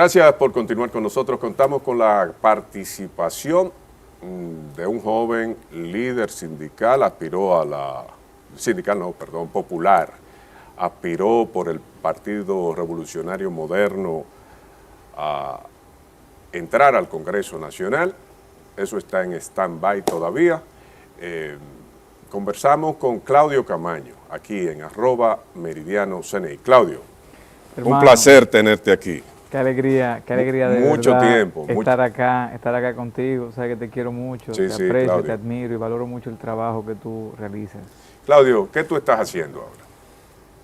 Gracias por continuar con nosotros. Contamos con la participación de un joven líder sindical, aspiró a la, popular, aspiró por el Partido Revolucionario Moderno a entrar al Congreso Nacional. Eso está en stand-by todavía. Conversamos con Claudio Camaño, aquí en @meridiano_CNI. Claudio, hermano, un placer tenerte aquí. Qué alegría de mucho verdad tiempo, estar acá contigo. Sabes que te quiero mucho, sí, te aprecio, Claudio, te admiro y valoro mucho el trabajo que tú realizas. Claudio, ¿qué tú estás haciendo ahora?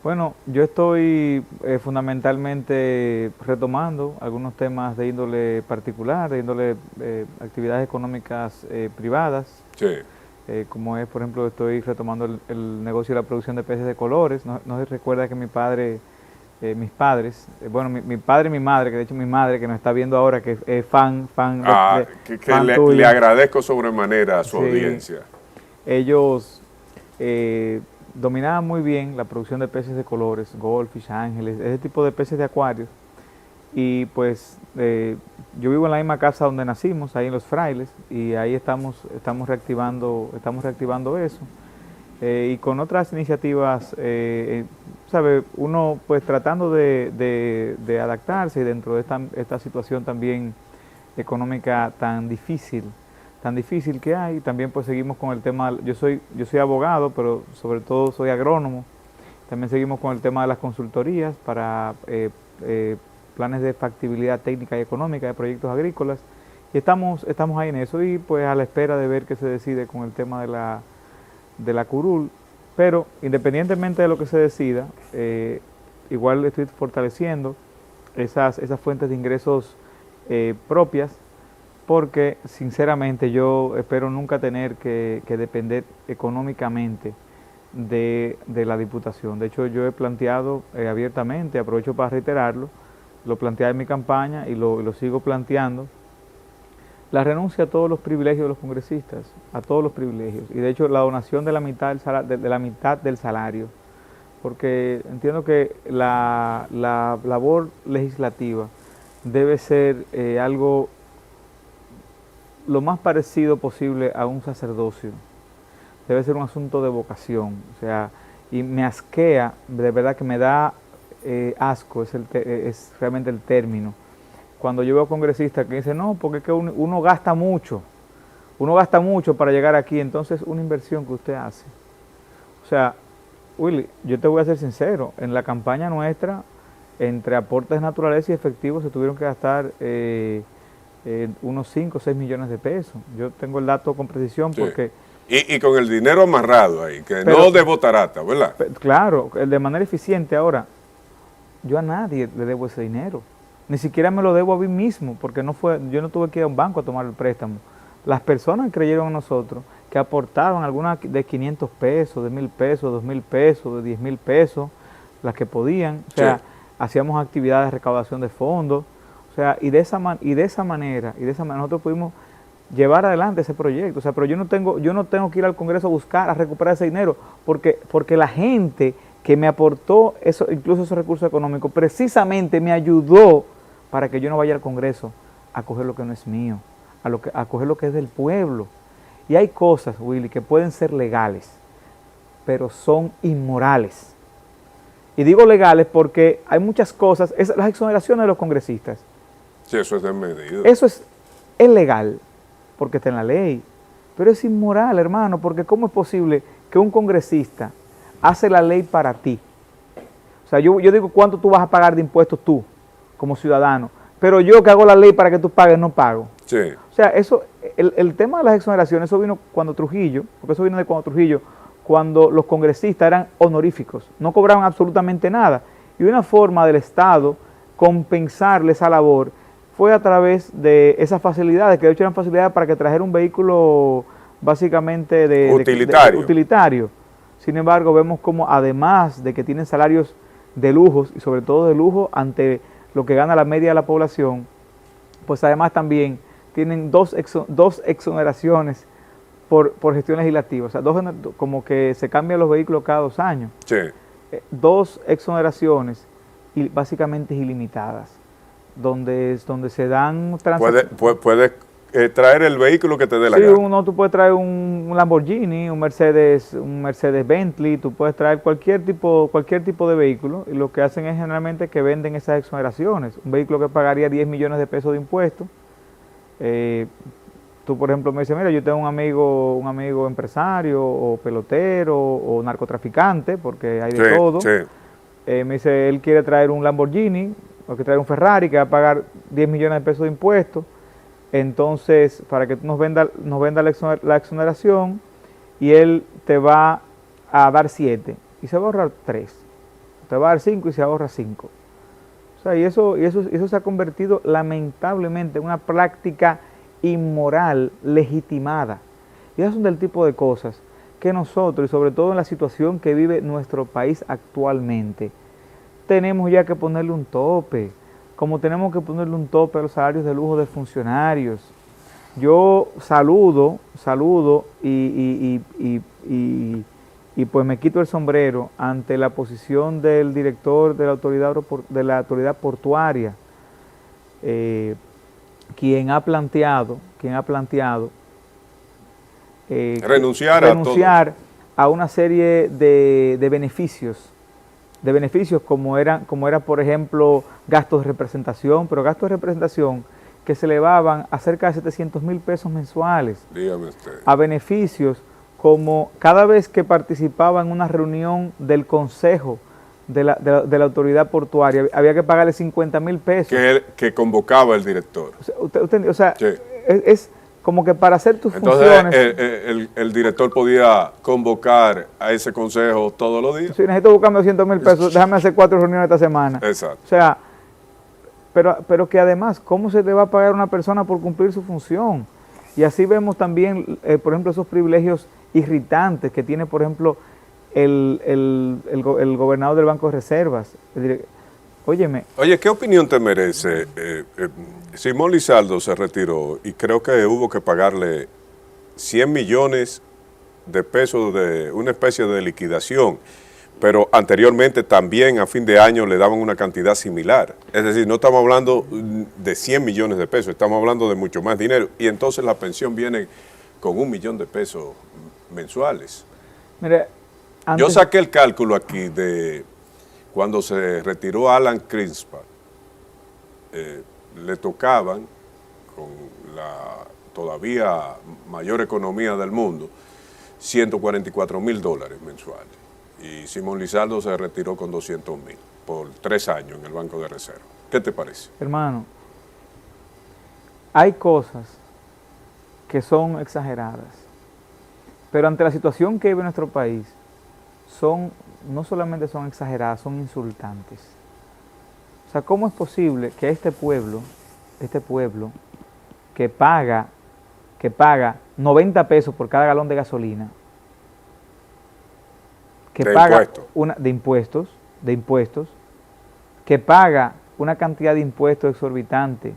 Bueno, yo estoy fundamentalmente retomando algunos temas de índole particular, de índole actividades económicas privadas. Sí. Como es, por ejemplo, estoy retomando el negocio de la producción de peces de colores. No se recuerda que mis padres, mi padre y mi madre, que de hecho mi madre, que nos está viendo ahora, que es fan fan le agradezco sobremanera a su audiencia. Ellos dominaban muy bien la producción de peces de colores, goldfish, ángeles, ese tipo de peces de acuarios. Y pues yo vivo en la misma casa donde nacimos, ahí en Los Frailes, y ahí estamos reactivando eso. Y con otras iniciativas, ¿sabe? Uno pues tratando de adaptarse dentro de esta situación también económica tan difícil que hay. También pues seguimos con el tema, yo soy abogado, pero sobre todo soy agrónomo. También seguimos con el tema de las consultorías para planes de factibilidad técnica y económica de proyectos agrícolas. Y estamos ahí en eso y pues a la espera de ver qué se decide con el tema de la curul, pero independientemente de lo que se decida, igual estoy fortaleciendo esas fuentes de ingresos propias, porque sinceramente yo espero nunca tener que depender económicamente de la Diputación. De hecho, yo he planteado abiertamente, aprovecho para reiterarlo, lo planteé en mi campaña y lo sigo planteando, la renuncia a todos los privilegios de los congresistas, a todos los privilegios, y de hecho la donación de la mitad del salario, porque entiendo que la labor legislativa debe ser algo lo más parecido posible a un sacerdocio, debe ser un asunto de vocación, o sea, y me asquea, de verdad que me da asco, es realmente el término, cuando yo veo congresistas que dicen, no, porque es que uno gasta mucho para llegar aquí, entonces una inversión que usted hace. O sea, Willy, yo te voy a ser sincero, en la campaña nuestra, entre aportes naturales y efectivos, se tuvieron que gastar unos 5 o 6 millones de pesos. Yo tengo el dato con precisión porque... Y con el dinero amarrado ahí, que no de botarata, ¿verdad? Claro, de manera eficiente. Ahora, yo a nadie le debo ese dinero. Ni siquiera me lo debo a mí mismo, porque yo no tuve que ir a un banco a tomar el préstamo. Las personas creyeron en nosotros, que aportaban algunas de 500 pesos, de 1,000 pesos, 2,000 pesos, de 10,000 pesos, las que podían. O sea, sí, hacíamos actividades de recaudación de fondos. O sea, y de esa manera nosotros pudimos llevar adelante ese proyecto. O sea, pero yo no tengo que ir al Congreso a recuperar ese dinero, porque la gente que me aportó eso, incluso esos recursos económicos, precisamente me ayudó para que yo no vaya al Congreso a coger lo que no es mío, a coger lo que es del pueblo. Y hay cosas, Willy, que pueden ser legales, pero son inmorales. Y digo legales porque hay muchas cosas, las exoneraciones de los congresistas. Sí, eso es desmedido. Eso es legal, porque está en la ley, pero es inmoral, hermano, porque ¿cómo es posible que un congresista hace la ley para ti? O sea, yo digo cuánto tú vas a pagar de impuestos tú, como ciudadano, pero yo que hago la ley para que tú pagues, no pago. Sí. O sea, eso, el tema de las exoneraciones, eso vino cuando Trujillo, porque eso vino de cuando Trujillo, cuando los congresistas eran honoríficos, no cobraban absolutamente nada. Y una forma del Estado compensarle esa labor fue a través de esas facilidades, que de hecho eran facilidades para que trajera un vehículo básicamente utilitario. Sin embargo, vemos como además de que tienen salarios de lujos, y sobre todo de lujo ante lo que gana la media de la población, pues además también tienen dos exoneraciones por gestión legislativa. O sea, como que se cambian los vehículos cada 2 años. Sí. 2 exoneraciones y básicamente ilimitadas. donde se dan Puedes traer el vehículo que te dé la sí, gana. tú puedes traer un Lamborghini, un Mercedes Bentley, tú puedes traer cualquier tipo de vehículo, y lo que hacen es generalmente que venden esas exoneraciones. Un vehículo que pagaría 10 millones de pesos de impuestos, tú por ejemplo me dices, mira, yo tengo un amigo empresario o pelotero o narcotraficante, porque hay de todo. Sí. Me dice, él quiere traer un Lamborghini, o quiere traer un Ferrari que va a pagar 10 millones de pesos de impuestos. Entonces, para que tú nos venda la exoneración, y él te va a dar 7 y se va a ahorrar 3. Te va a dar 5 y se ahorra 5. O sea, y eso se ha convertido lamentablemente en una práctica inmoral legitimada. Y esos son del tipo de cosas que nosotros, y sobre todo en la situación que vive nuestro país actualmente, tenemos ya que ponerle un tope. Como tenemos que ponerle un tope a los salarios de lujo de funcionarios. Yo saludo y pues me quito el sombrero ante la posición del director de la autoridad portuaria, quien ha planteado renunciar a una serie de beneficios como era por ejemplo gastos de representación, pero gastos de representación que se elevaban a cerca de 700,000 pesos mensuales. Dígame usted. A beneficios como cada vez que participaba en una reunión del consejo de la autoridad portuaria, había que pagarle 50,000 pesos. Que convocaba el director. O sea, sí. es como que para hacer tus Entonces, funciones... el director podía convocar a ese consejo todos los días. Si necesito buscarme 200,000 pesos, déjame hacer 4 reuniones esta semana. Exacto. O sea, pero que además, ¿cómo se le va a pagar a una persona por cumplir su función? Y así vemos también, por ejemplo, esos privilegios irritantes que tiene, por ejemplo, el gobernador del Banco de Reservas. Oye, ¿qué opinión te merece? Simón Lizaldo se retiró y creo que hubo que pagarle 100 millones de pesos de una especie de liquidación, pero anteriormente también a fin de año le daban una cantidad similar. Es decir, no estamos hablando de 100 millones de pesos, estamos hablando de mucho más dinero, y entonces la pensión viene con 1 millón de pesos mensuales. Mire, yo saqué el cálculo aquí de cuando se retiró Alan Greenspan, le tocaban, con la todavía mayor economía del mundo, $144,000 mensuales. Y Simón Lizaldo se retiró con 200,000 por 3 años en el Banco de Reserva. ¿Qué te parece? Hermano, hay cosas que son exageradas, pero ante la situación que vive nuestro país, no solamente son exageradas, son insultantes. O sea, ¿cómo es posible que este pueblo que paga 90 pesos por cada galón de gasolina, de impuestos, que paga una cantidad de impuestos exorbitante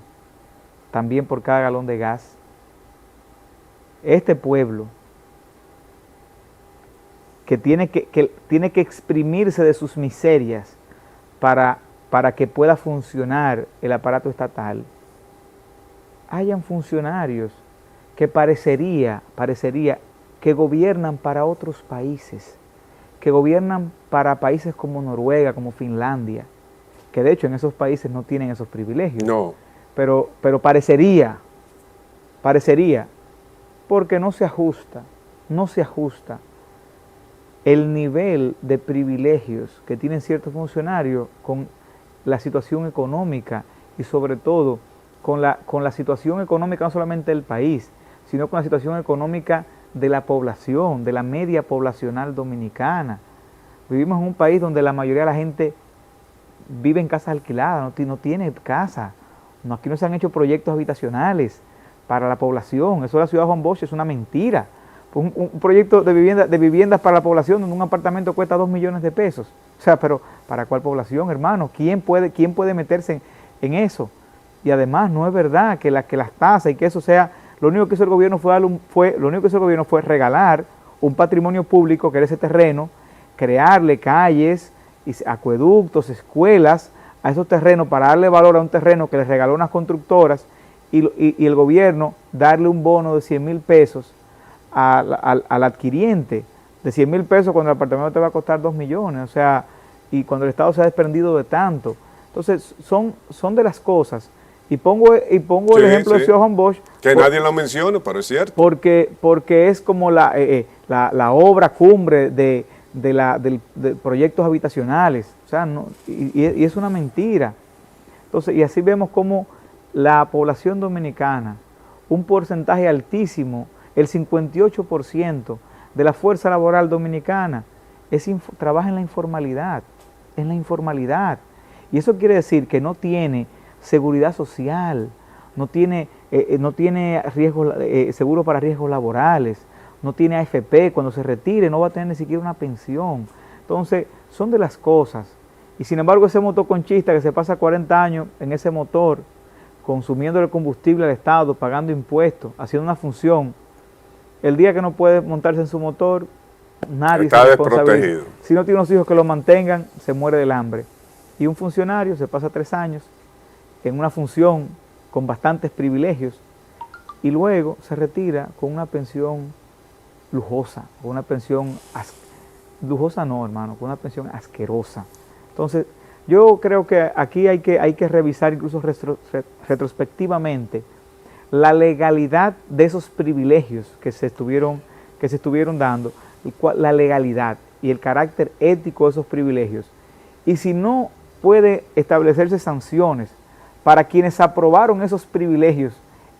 también por cada galón de gas, este pueblo que tiene que exprimirse de sus miserias para que pueda funcionar el aparato estatal, hayan funcionarios que parecería que gobiernan para otros países, que gobiernan para países como Noruega, como Finlandia, que de hecho en esos países no tienen esos privilegios. No. Pero parecería, porque no se ajusta el nivel de privilegios que tienen ciertos funcionarios con la situación económica y sobre todo con la situación económica no solamente del país, sino con la situación económica de la población, de la media poblacional dominicana. Vivimos en un país donde la mayoría de la gente vive en casas alquiladas, no tiene casa. Aquí no se han hecho proyectos habitacionales para la población. Eso de la ciudad de Juan Bosch es una mentira. Un proyecto de viviendas para la población donde un apartamento cuesta 2 millones de pesos. O sea, pero ¿para cuál población, hermano? ¿Quién puede meterse en eso? Y además no es verdad que las tasas y que eso sea, lo único que hizo el gobierno fue regalar un patrimonio público, que era ese terreno, crearle calles, acueductos, escuelas a esos terrenos para darle valor a un terreno que les regaló unas constructoras y el gobierno darle un bono de 100,000 pesos al adquiriente, de 100,000 pesos cuando el apartamento te va a costar 2 millones, o sea, y cuando el Estado se ha desprendido de tanto. Entonces, son de las cosas. Y pongo el ejemplo de Johann Bosch. Que nadie lo menciona, pero es cierto. Porque es como la obra cumbre de proyectos habitacionales. O sea, y es una mentira. Entonces, y así vemos como la población dominicana, un porcentaje altísimo, el 58% de la fuerza laboral dominicana, trabaja en la informalidad. Y eso quiere decir que no tiene seguridad social, no tiene seguro para riesgos laborales, no tiene AFP, cuando se retire no va a tener ni siquiera una pensión. Entonces, son de las cosas. Y sin embargo, ese motoconchista que se pasa 40 años en ese motor, consumiendo el combustible al Estado, pagando impuestos, haciendo una función, el día que no puede montarse en su motor, nadie está se desprotegido. Si no tiene unos hijos que lo mantengan, se muere del hambre. Y un funcionario se pasa 3 años en una función con bastantes privilegios y luego se retira con una pensión lujosa, con una pensión lujosa no, hermano, con una pensión asquerosa. Entonces, yo creo que aquí hay que revisar incluso retrospectivamente la legalidad de esos privilegios que se estuvieron dando, la legalidad y el carácter ético de esos privilegios. Y si no puede establecerse sanciones para quienes aprobaron esos privilegios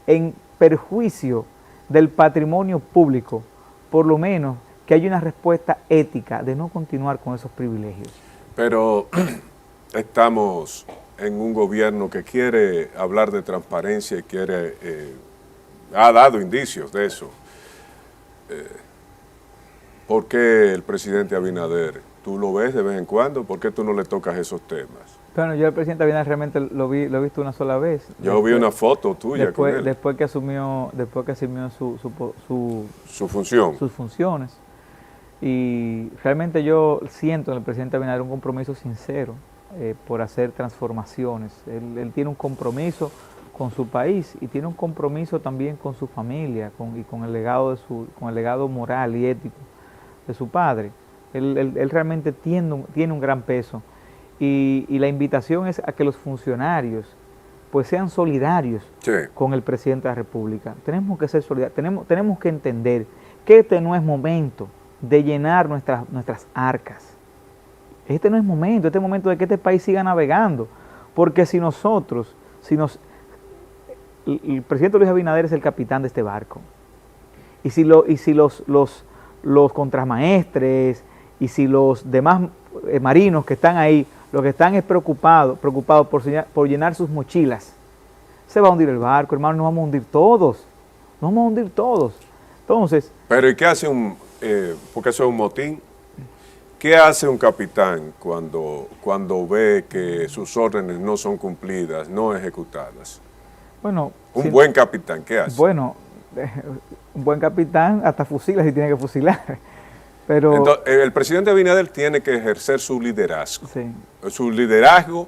en perjuicio del patrimonio público, por lo menos que haya una respuesta ética de no continuar con esos privilegios. Pero estamos en un gobierno que quiere hablar de transparencia y ha dado indicios de eso. ¿Por qué el presidente Abinader, tú lo ves de vez en cuando, por qué tú no le tocas esos temas? Bueno, yo al presidente Abinader realmente lo he visto una sola vez. Yo vi una foto tuya con él. Después que asumió su función. Sus funciones. Y realmente yo siento en el presidente Abinader un compromiso sincero por hacer transformaciones. Él tiene un compromiso con su país y tiene un compromiso también con su familia y con el legado moral y ético de su padre. Él realmente tiene un gran peso. Y la invitación es a que los funcionarios pues sean solidarios con el presidente de la República. Tenemos que ser solidarios, tenemos que entender que este no es momento de llenar nuestras arcas. Este no es momento, este es momento de que este país siga navegando, porque el presidente Luis Abinader es el capitán de este barco, y si los contramaestres y si los demás marinos que están ahí, lo que están es preocupados por llenar sus mochilas, se va a hundir el barco, hermano, nos vamos a hundir todos, Entonces, pero ¿y qué hace porque eso es un motín? ¿Qué hace un capitán cuando ve que sus órdenes no son cumplidas, no ejecutadas? Bueno, buen capitán, ¿qué hace? Bueno, un buen capitán hasta fusila si tiene que fusilar. Pero entonces, el presidente Abinader tiene que ejercer su liderazgo. Sí. Su liderazgo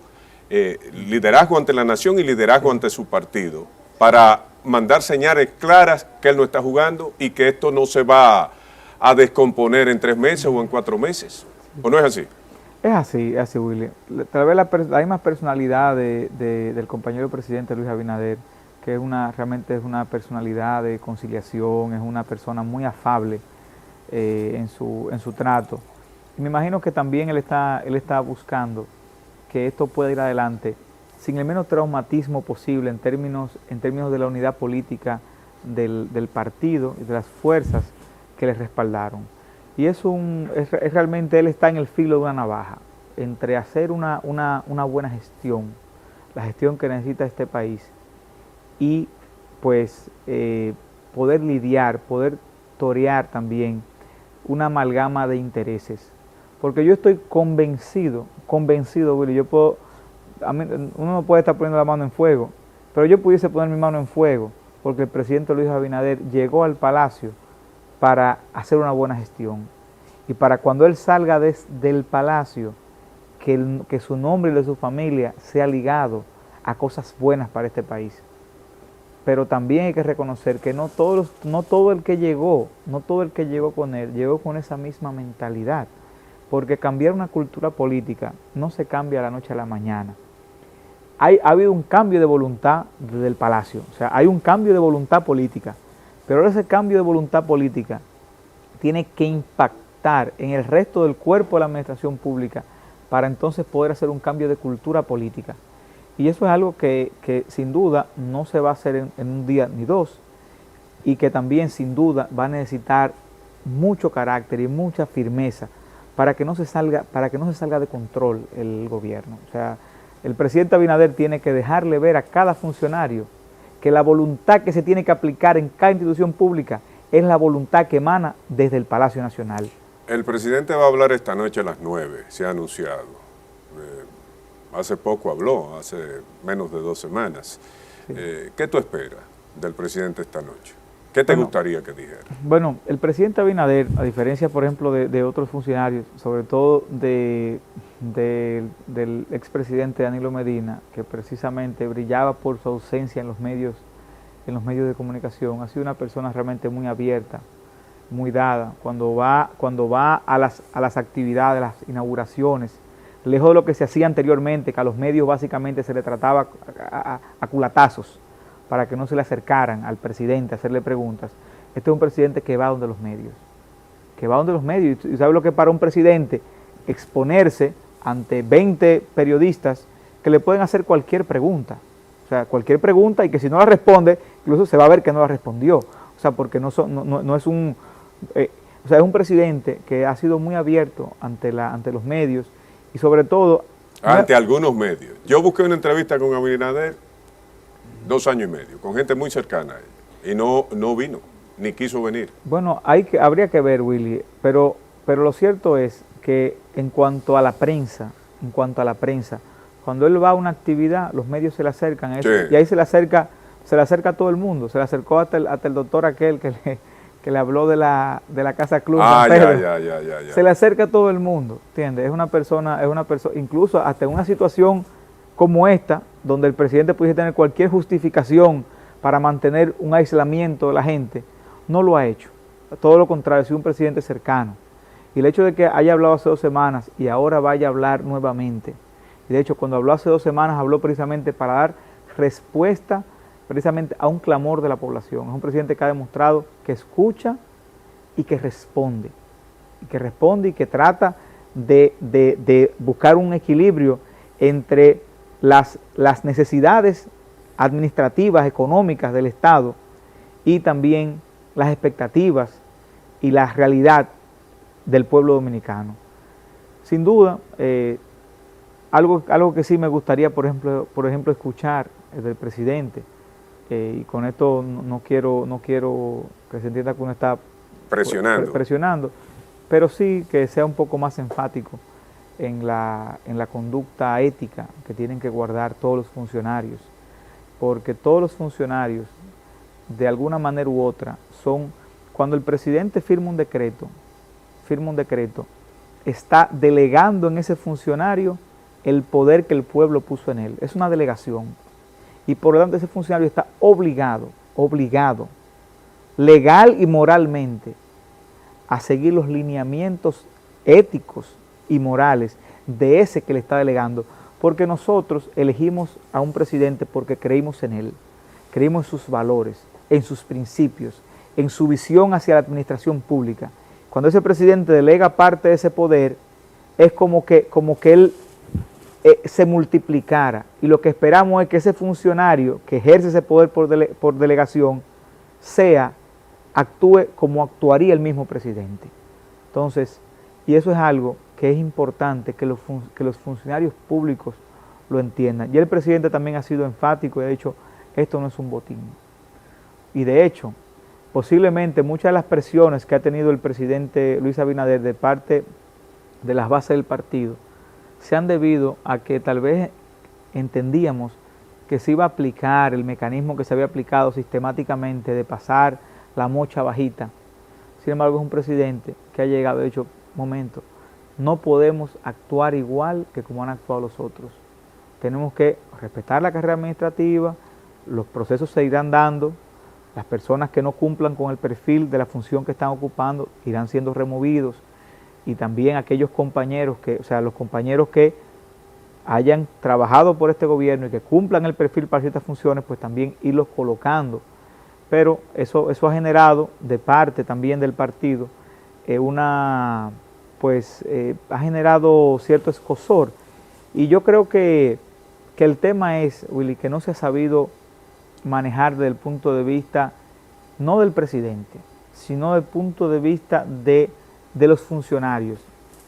ante la nación y liderazgo ante su partido, para mandar señales claras que él no está jugando y que esto no se va a descomponer en 3 meses o en 4 meses. ¿O no es así? Es así, Willy. Tal vez la misma personalidad del compañero presidente Luis Abinader, que realmente es una personalidad de conciliación, es una persona muy afable en su trato. Y me imagino que también él está buscando que esto pueda ir adelante sin el menos traumatismo posible en términos de la unidad política del partido y de las fuerzas que le respaldaron. Y es realmente él está en el filo de una navaja entre hacer una buena gestión, la gestión que necesita este país, y pues poder torear también una amalgama de intereses. Porque yo estoy convencido, Willy, uno no puede estar poniendo la mano en fuego, pero yo pudiese poner mi mano en fuego porque el presidente Luis Abinader llegó al Palacio para hacer una buena gestión. Y para cuando él salga del Palacio, que su nombre y el de su familia sea ligado a cosas buenas para este país. Pero también hay que reconocer que no todo el que llegó con él, llegó con esa misma mentalidad. Porque cambiar una cultura política no se cambia de la noche a la mañana. Ha habido un cambio de voluntad desde el Palacio, o sea, hay un cambio de voluntad política, pero ese cambio de voluntad política tiene que impactar en el resto del cuerpo de la administración pública para entonces poder hacer un cambio de cultura política. Y eso es algo que sin duda no se va a hacer en un día ni dos, y que también sin duda va a necesitar mucho carácter y mucha firmeza para que no se salga de control el gobierno. O sea, el presidente Abinader tiene que dejarle ver a cada funcionario que la voluntad que se tiene que aplicar en cada institución pública es la voluntad que emana desde el Palacio Nacional. El presidente va a hablar esta noche a las 9, se ha anunciado. Hace poco habló, hace menos de 2 semanas. Sí. ¿Qué tú esperas del presidente esta noche? ¿Qué te gustaría que dijera? Bueno, el presidente Abinader, a diferencia, por ejemplo, de otros funcionarios, sobre todo del expresidente Danilo Medina, que precisamente brillaba por su ausencia en los medios de comunicación, ha sido una persona realmente muy abierta, muy dada. Cuando va a las actividades, a las inauguraciones, lejos de lo que se hacía anteriormente, que a los medios básicamente se le trataba a culatazos, para que no se le acercaran al presidente a hacerle preguntas. Este es un presidente que va donde los medios. Y sabe lo que es para un presidente exponerse ante 20 periodistas que le pueden hacer cualquier pregunta. O sea, cualquier pregunta, y que si no la responde, incluso se va a ver que no la respondió. O sea, porque no es un... o sea, es un presidente que ha sido muy abierto ante los medios y sobre todo... Ante algunos medios. Yo busqué una entrevista con Abinader 2 años y medio, con gente muy cercana a ella, y no vino, ni quiso venir. Bueno, habría que ver, Willy, pero lo cierto es que en cuanto a la prensa, cuando él va a una actividad, los medios se le acercan a eso, sí. Y ahí se le acerca a todo el mundo. Se le acercó hasta el doctor aquel que le habló de la Casa Club. Ya. Se le acerca a todo el mundo, ¿entiendes? Es una persona, incluso hasta en una situación como esta, donde el presidente pudiese tener cualquier justificación para mantener un aislamiento de la gente, no lo ha hecho. Todo lo contrario, ha sido un presidente cercano. Y el hecho de que haya hablado hace 2 semanas y ahora vaya a hablar nuevamente, y de hecho cuando habló hace 2 semanas habló precisamente para dar respuesta precisamente a un clamor de la población. Es un presidente que ha demostrado que escucha y que responde, y que trata de buscar un equilibrio entre las necesidades administrativas, económicas del Estado y también las expectativas y la realidad del pueblo dominicano. Sin duda, algo que sí me gustaría, por ejemplo, escuchar del presidente, y con esto no quiero que se entienda que uno está presionando, pero sí que sea un poco más enfático en la conducta ética que tienen que guardar todos los funcionarios, porque todos los funcionarios, de alguna manera u otra, cuando el presidente firma un decreto, está delegando en ese funcionario el poder que el pueblo puso en él. Es una delegación. Y por lo tanto ese funcionario está obligado, legal y moralmente, a seguir los lineamientos éticos y morales de ese que le está delegando, porque nosotros elegimos a un presidente porque creímos en él, creímos en sus valores, en sus principios, en su visión hacia la administración pública. Cuando ese presidente delega parte de ese poder, es como que él se multiplicara, y lo que esperamos es que ese funcionario que ejerce ese poder por delegación actúe como actuaría el mismo presidente. Entonces, y eso es algo que es importante que los funcionarios públicos lo entiendan. Y el presidente también ha sido enfático y ha dicho, esto no es un botín. Y de hecho, posiblemente muchas de las presiones que ha tenido el presidente Luis Abinader de parte de las bases del partido se han debido a que tal vez entendíamos que se iba a aplicar el mecanismo que se había aplicado sistemáticamente de pasar la mocha bajita. Sin embargo, es un presidente que ha llegado, de hecho, momento, no podemos actuar igual que como han actuado los otros. Tenemos que respetar la carrera administrativa, los procesos se irán dando, las personas que no cumplan con el perfil de la función que están ocupando irán siendo removidos, y también aquellos compañeros los compañeros que hayan trabajado por este gobierno y que cumplan el perfil para ciertas funciones, pues también irlos colocando. Pero eso ha generado de parte también del partido ha generado cierto escozor. Y yo creo que el tema es, Willy, que no se ha sabido manejar desde el punto de vista, no del presidente, sino del punto de vista de los funcionarios.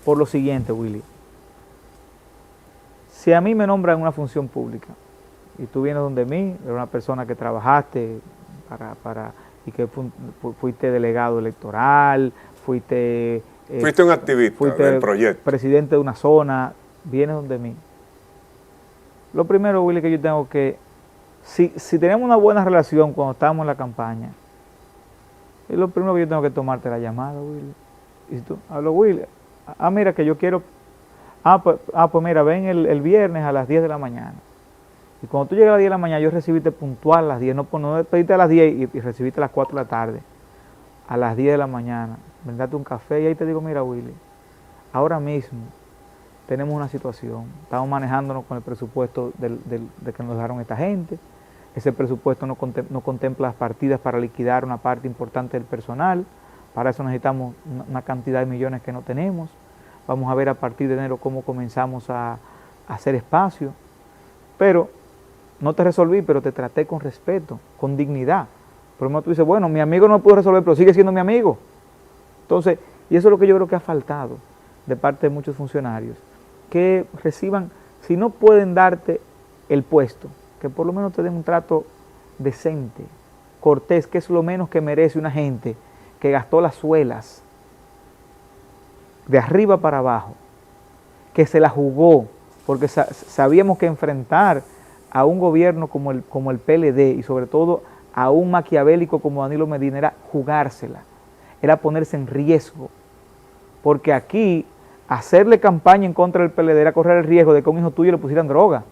Por lo siguiente, Willy, si a mí me nombran una función pública y tú vienes donde mí, eres una persona que trabajaste y que fuiste delegado electoral, fuiste un activista del proyecto, presidente de una zona, vienes donde mí. Lo primero, Willy, que yo tengo que, si tenemos una buena relación cuando estábamos en la campaña, es lo primero que yo tengo que tomarte la llamada, Willy. Y si tú, hablo, Willy, mira que yo quiero, pues mira, ven el viernes a las 10 de la mañana. Y cuando tú llegas a las 10 de la mañana, yo recibiste puntual a las 10, no pediste a las 10 y recibiste a las 4 de la tarde. A las 10 de la mañana, vendate un café y ahí te digo, mira, Willy, ahora mismo tenemos una situación, estamos manejándonos con el presupuesto de que nos dejaron esta gente, ese presupuesto no contempla las partidas para liquidar una parte importante del personal, para eso necesitamos una cantidad de millones que no tenemos, vamos a ver a partir de enero cómo comenzamos a hacer espacio, pero no te resolví, pero te traté con respeto, con dignidad. Por lo menos tú dices, bueno, mi amigo no pudo resolver, pero sigue siendo mi amigo. Entonces, y eso es lo que yo creo que ha faltado de parte de muchos funcionarios, que reciban, si no pueden darte el puesto, que por lo menos te den un trato decente, cortés, que es lo menos que merece una gente que gastó las suelas de arriba para abajo, que se la jugó, porque sabíamos que enfrentar a un gobierno como el PLD y sobre todo a un maquiavélico como Danilo Medina era jugársela, era ponerse en riesgo, porque aquí hacerle campaña en contra del PLD era correr el riesgo de que a un hijo tuyo le pusieran droga,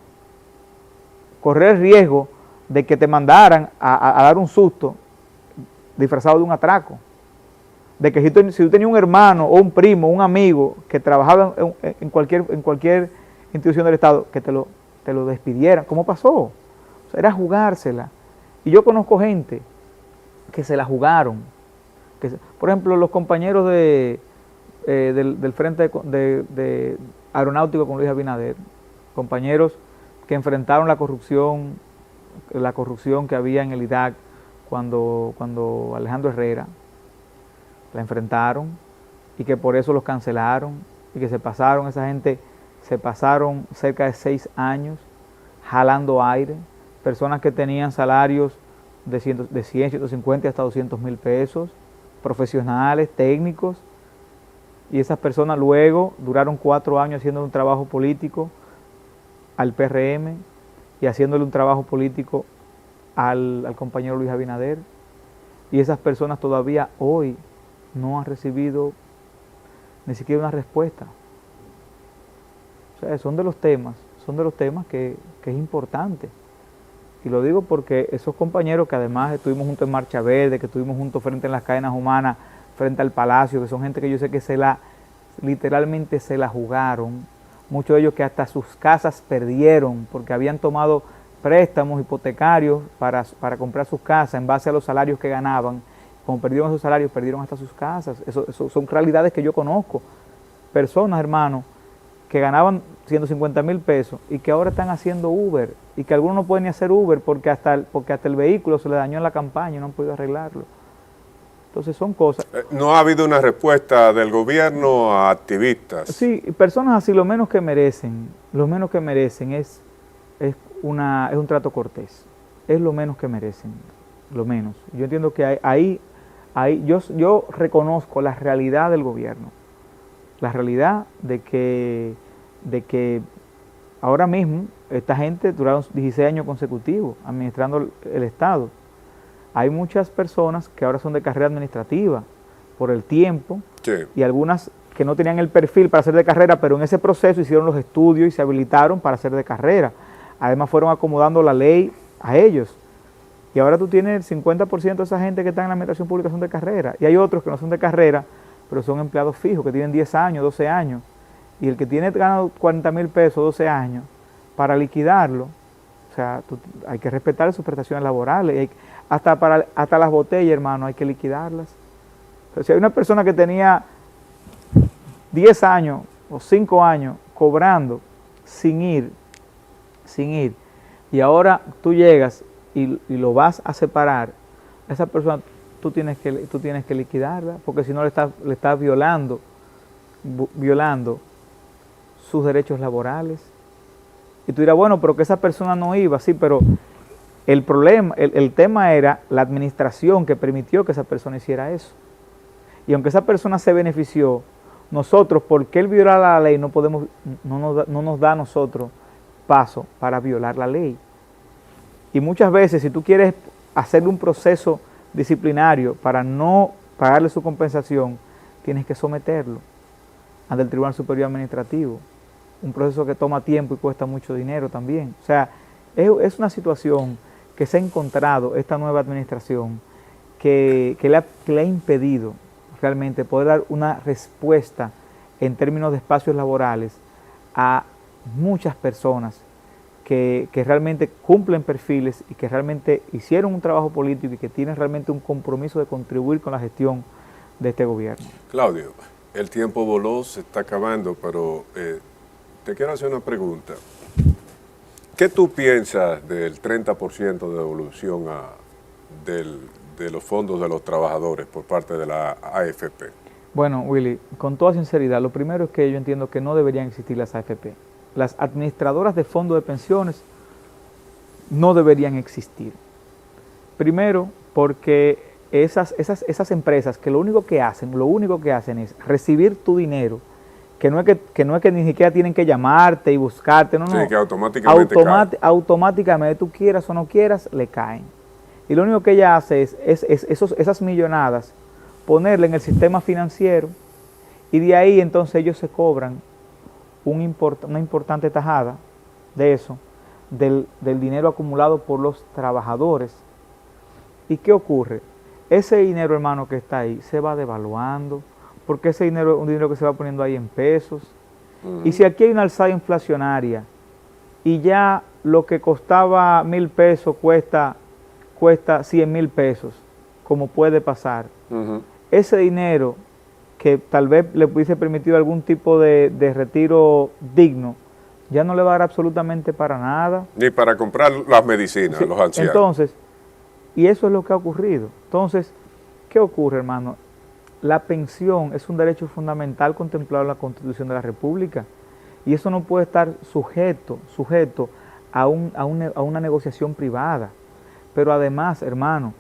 correr el riesgo de que te mandaran a dar un susto disfrazado de un atraco, de que si tú tenías un hermano o un primo, un amigo que trabajaba en cualquier institución del Estado, que te lo despidieran. ¿Cómo pasó? O sea, era jugársela. Y yo conozco gente que se la jugaron. Por ejemplo, los compañeros del Frente de Aeronáutico con Luis Abinader, compañeros que enfrentaron la corrupción que había en el IDAC cuando Alejandro Herrera la enfrentaron y que por eso los cancelaron y que esa gente se pasaron cerca de 6 años jalando aire, personas que tenían salarios de 100, 150 hasta 200,000 pesos, profesionales, técnicos, y esas personas luego duraron 4 años haciendo un trabajo político al PRM y haciéndole un trabajo político al compañero Luis Abinader, y esas personas todavía hoy no han recibido ni siquiera una respuesta. O sea, son de los temas que es importante. Y lo digo porque esos compañeros que además estuvimos juntos en Marcha Verde, que estuvimos juntos frente en las cadenas humanas, frente al Palacio, que son gente que yo sé que literalmente se la jugaron, muchos de ellos que hasta sus casas perdieron porque habían tomado préstamos hipotecarios para comprar sus casas en base a los salarios que ganaban. Como perdieron esos salarios, perdieron hasta sus casas. Eso son realidades que yo conozco. Personas, hermano, que ganaban 150,000 pesos y que ahora están haciendo Uber, y que algunos no pueden ni hacer Uber porque hasta el vehículo se le dañó en la campaña y no han podido arreglarlo. Entonces son cosas. No ha habido una respuesta del gobierno a activistas. Sí, personas así lo menos que merecen es un trato cortés. Es lo menos que merecen, lo menos. Yo entiendo que ahí yo reconozco la realidad del gobierno, la realidad de que ahora mismo esta gente duraron 16 años consecutivos administrando el Estado. Hay muchas personas que ahora son de carrera administrativa por el tiempo, sí, y algunas que no tenían el perfil para hacer de carrera, pero en ese proceso hicieron los estudios y se habilitaron para hacer de carrera. Además fueron acomodando la ley a ellos. Y ahora tú tienes el 50% de esa gente que está en la administración pública son de carrera. Y hay otros que no son de carrera, pero son empleados fijos, que tienen 10 años, 12 años. Y el que tiene ganado 40,000 pesos, 12 años, para liquidarlo, o sea, hay que respetar sus prestaciones laborales. Hasta las botellas, hermano, hay que liquidarlas. O sea, si hay una persona que tenía 10 años o 5 años cobrando sin ir, y ahora tú llegas y lo vas a separar, esa persona tú tienes que liquidarla, porque si no le estás violando sus derechos laborales. Y tú dirás, bueno, pero que esa persona no iba, sí, pero el problema, el tema era la administración que permitió que esa persona hiciera eso. Y aunque esa persona se benefició, nosotros, porque él violara la ley, no nos da a nosotros paso para violar la ley. Y muchas veces, si tú quieres hacerle un proceso disciplinario para no pagarle su compensación, tienes que someterlo ante el Tribunal Superior Administrativo. Un proceso que toma tiempo y cuesta mucho dinero también. O sea, es una situación que se ha encontrado esta nueva administración que le ha impedido realmente poder dar una respuesta en términos de espacios laborales a muchas personas que realmente cumplen perfiles y que realmente hicieron un trabajo político y que tienen realmente un compromiso de contribuir con la gestión de este gobierno. Claudio, el tiempo voló, se está acabando, pero te quiero hacer una pregunta. ¿Qué tú piensas del 30% de devolución de los fondos de los trabajadores por parte de la AFP? Bueno, Willy, con toda sinceridad, lo primero es que yo entiendo que no deberían existir las AFP. Las administradoras de fondos de pensiones no deberían existir. Primero, porque esas empresas que lo único que hacen es recibir tu dinero, que no es que ni siquiera tienen que llamarte y buscarte, no, sí, no. Que automáticamente automáticamente, tú quieras o no quieras, le caen. Y lo único que ella hace es esas millonadas, ponerle en el sistema financiero y de ahí entonces ellos se cobran una importante tajada de eso, del dinero acumulado por los trabajadores. ¿Y qué ocurre? Ese dinero, hermano, que está ahí, se va devaluando, porque ese dinero es un dinero que se va poniendo ahí en pesos. Y si aquí hay una alzada inflacionaria y ya lo que costaba 1,000 pesos cuesta 100,000 pesos, como puede pasar, ese dinero que tal vez le hubiese permitido algún tipo de retiro digno, ya no le va a dar absolutamente para nada. Ni para comprar las medicinas, Sí, los ancianos. Entonces, y eso es lo que ha ocurrido. Entonces, ¿qué ocurre, hermano? La pensión es un derecho fundamental contemplado en la Constitución de la República y eso no puede estar sujeto a una negociación privada. Pero además, hermano,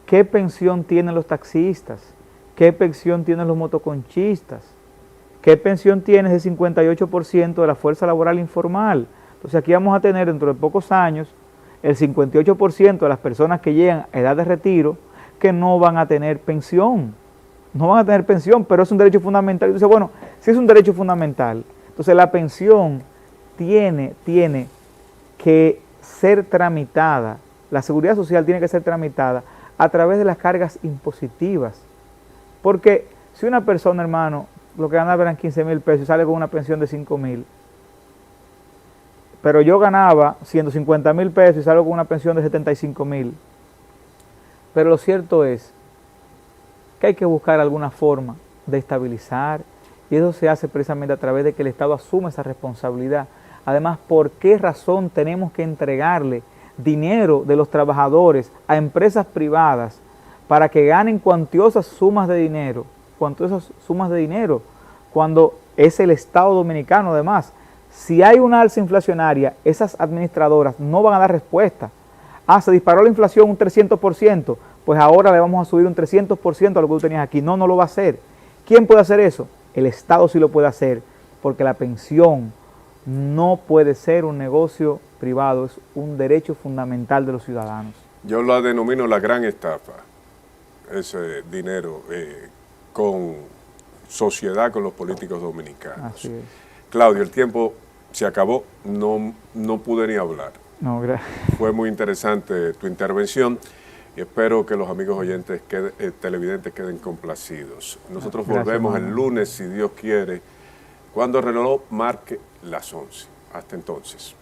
¿qué pensión tienen los taxistas? ¿Qué pensión tienen los motoconchistas? ¿Qué pensión tiene ese 58% de la fuerza laboral informal? Entonces aquí vamos a tener dentro de pocos años el 58% de las personas que llegan a edad de retiro que no van a tener pensión. No van a tener pensión, pero es un derecho fundamental. Entonces, bueno, si es un derecho fundamental, entonces la pensión tiene que ser tramitada, la seguridad social tiene que ser tramitada a través de las cargas impositivas. Porque si una persona, hermano, lo que ganaba eran 15,000 pesos y sale con una pensión de 5,000, pero yo ganaba 150,000 pesos y salgo con una pensión de 75,000. Pero lo cierto es que hay que buscar alguna forma de estabilizar y eso se hace precisamente a través de que el Estado asuma esa responsabilidad. Además, ¿por qué razón tenemos que entregarle dinero de los trabajadores a empresas privadas para que ganen cuantiosas sumas de dinero, cuando es el Estado dominicano? Además, si hay una alza inflacionaria, esas administradoras no van a dar respuesta. Se disparó la inflación un 300%, pues ahora le vamos a subir un 300% a lo que tú tenías aquí. No lo va a hacer. ¿Quién puede hacer eso? El Estado sí lo puede hacer, porque la pensión no puede ser un negocio privado, es un derecho fundamental de los ciudadanos. Yo la denomino la gran estafa, ese dinero con sociedad con los políticos dominicanos. Así es. Claudio, el tiempo se acabó, no pude ni hablar. No, Fue muy interesante tu intervención y espero que los amigos oyentes, televidentes queden complacidos. Nosotros volvemos el lunes, si Dios quiere, cuando el reloj marque las 11. Hasta entonces.